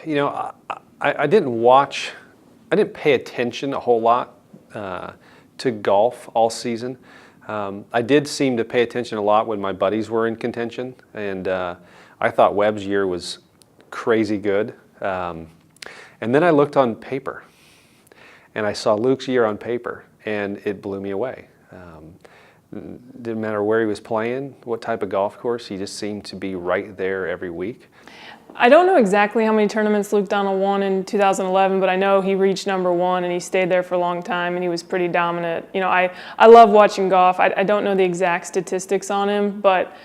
You know, I didn't pay attention a whole lot to golf all season. I did seem to pay attention a lot when my buddies were in contention, and I thought Webb's year was crazy good. And then I looked on paper, and I saw Luke's year on paper, and it blew me away. Didn't matter where he was playing, what type of golf course, he just seemed to be right there every week. I don't know exactly how many tournaments Luke Donald won in 2011, but I know he reached #1 and he stayed there for a long time and he was pretty dominant. You know, I love watching golf. I don't know the exact statistics on him, but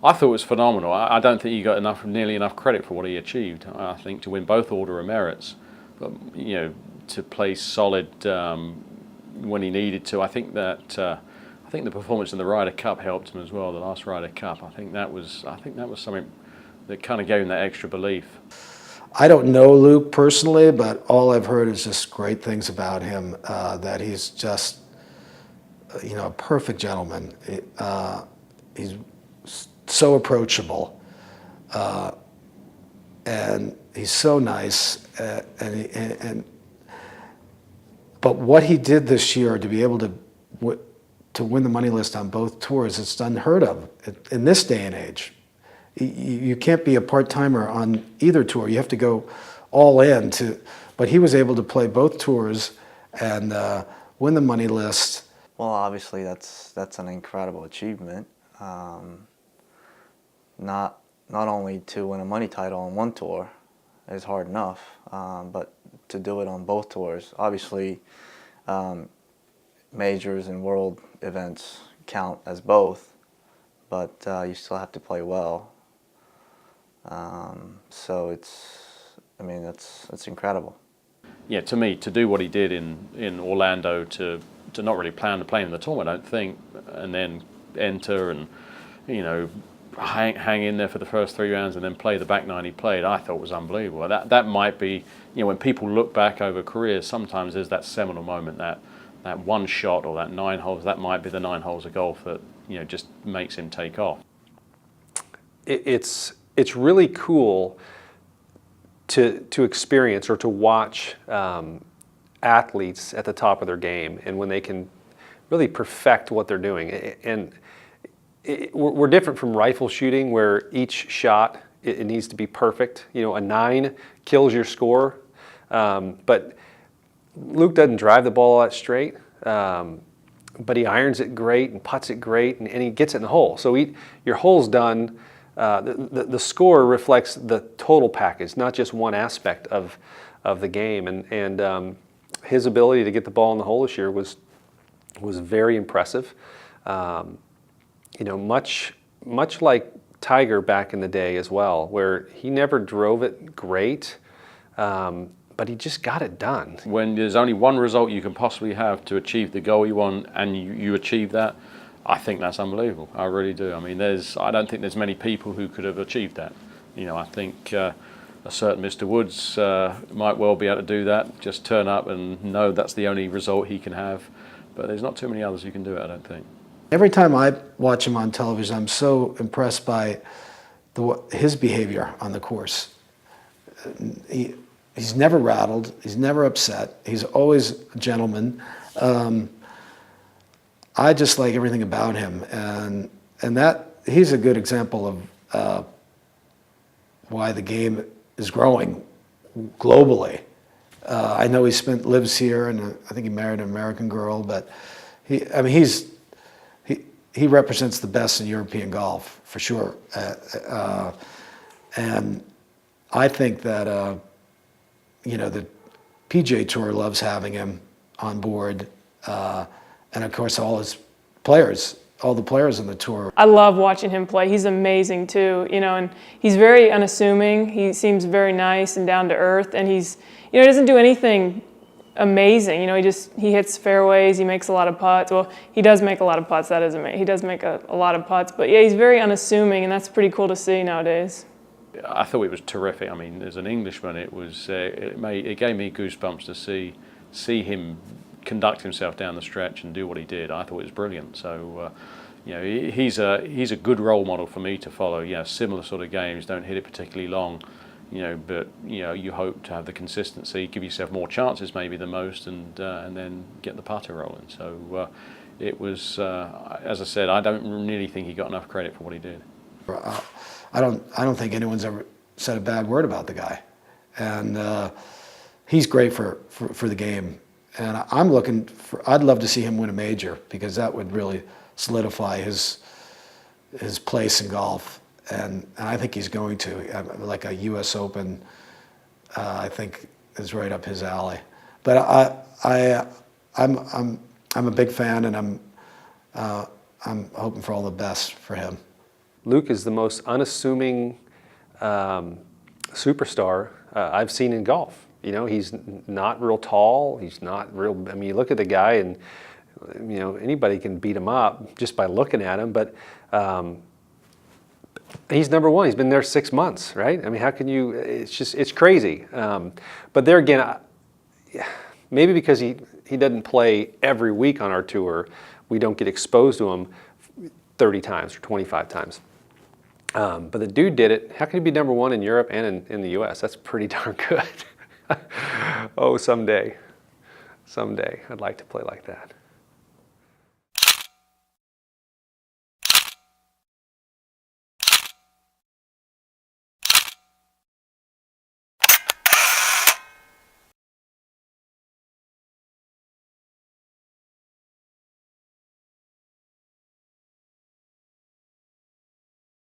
I thought it was phenomenal. I don't think he got nearly enough credit for what he achieved. I think to win both Order of Merits, but you know, to play solid when he needed to. I think the performance in the Ryder Cup helped him as well. The last Ryder Cup, I think that was something that kind of gave him that extra belief. I don't know Luke personally, but all I've heard is just great things about him. That he's just, you know, a perfect gentleman. He's so approachable, and he's so nice. But what he did this year to be able to win the money list on both tours, it's unheard of in this day and age. You can't be a part-timer on either tour. You have to go all in but he was able to play both tours and win the money list. Well, obviously that's an incredible achievement. Not only to win a money title on one tour is hard enough, but to do it on both tours. Obviously, majors and world events count as both, but you still have to play well. So that's incredible. Yeah, to me, to do what he did in Orlando, to not really plan to play in the tournament, I don't think, and then enter and, you know, hang in there for the first 3 rounds and then play the back 9 he played, I thought was unbelievable. That might be, you know, when people look back over careers, sometimes there's that seminal moment, that one shot or that 9 holes, that might be the 9 holes of golf that, you know, just makes him take off. It's really cool to experience or to watch athletes at the top of their game, and when they can really perfect what they're doing. And we're different from rifle shooting, where each shot it needs to be perfect. You know, a 9 kills your score, but Luke doesn't drive the ball that straight. But he irons it great and putts it great, and he gets it in the hole. So your hole's done. The score reflects the total package, not just one aspect of the game. And his ability to get the ball in the hole this year was very impressive. You know, much like Tiger back in the day as well, where he never drove it great, but he just got it done. When there's only one result you can possibly have to achieve the goal you want, and you achieve that, I think that's unbelievable. I really do. I mean, I don't think there's many people who could have achieved that. You know, I think a certain Mr. Woods might well be able to do that, just turn up and know that's the only result he can have. But there's not too many others who can do it, I don't think. Every time I watch him on television, I'm so impressed by his behavior on the course. He's never rattled. He's never upset. He's always a gentleman. I just like everything about him, and that he's a good example of why the game is growing globally. I know he lives here, and I think he married an American girl, but he represents the best in European golf for sure, and I think that you know, the PGA Tour loves having him on board. And of course, all the players on the tour. I love watching him play. He's amazing too, you know, and he's very unassuming. He seems very nice and down to earth, and he doesn't do anything amazing. You know, he hits fairways. He makes a lot of putts. Well, he does make a lot of putts. That is amazing. He does make a lot of putts, but yeah, he's very unassuming, and that's pretty cool to see nowadays. I thought it was terrific. I mean, as an Englishman, it gave me goosebumps to see him conduct himself down the stretch and do what he did. I thought it was brilliant. So, you know, he's a good role model for me to follow. Yeah, similar sort of games, don't hit it particularly long. But you hope to have the consistency, give yourself more chances maybe than most, and then get the putter rolling. So it was, as I said, I don't really think he got enough credit for what he did. I don't think anyone's ever said a bad word about the guy, and he's great for the game. And I'd love to see him win a major, because that would really solidify his place in golf. And I think he's going to. Like a U.S. Open, I think is right up his alley. But I'm a big fan, and I'm hoping for all the best for him. Luke is the most unassuming superstar I've seen in golf. He's not real tall. He's not real. I mean, you look at the guy, and anybody can beat him up just by looking at him. But he's number one. He's been there 6 months, right? I mean, how can you? It's crazy. But there again, maybe because he doesn't play every week on our tour, we don't get exposed to him 30 times or 25 times. But the dude did it. How can he be number one in Europe and in the U.S.? That's pretty darn good. Oh, someday I'd like to play like that.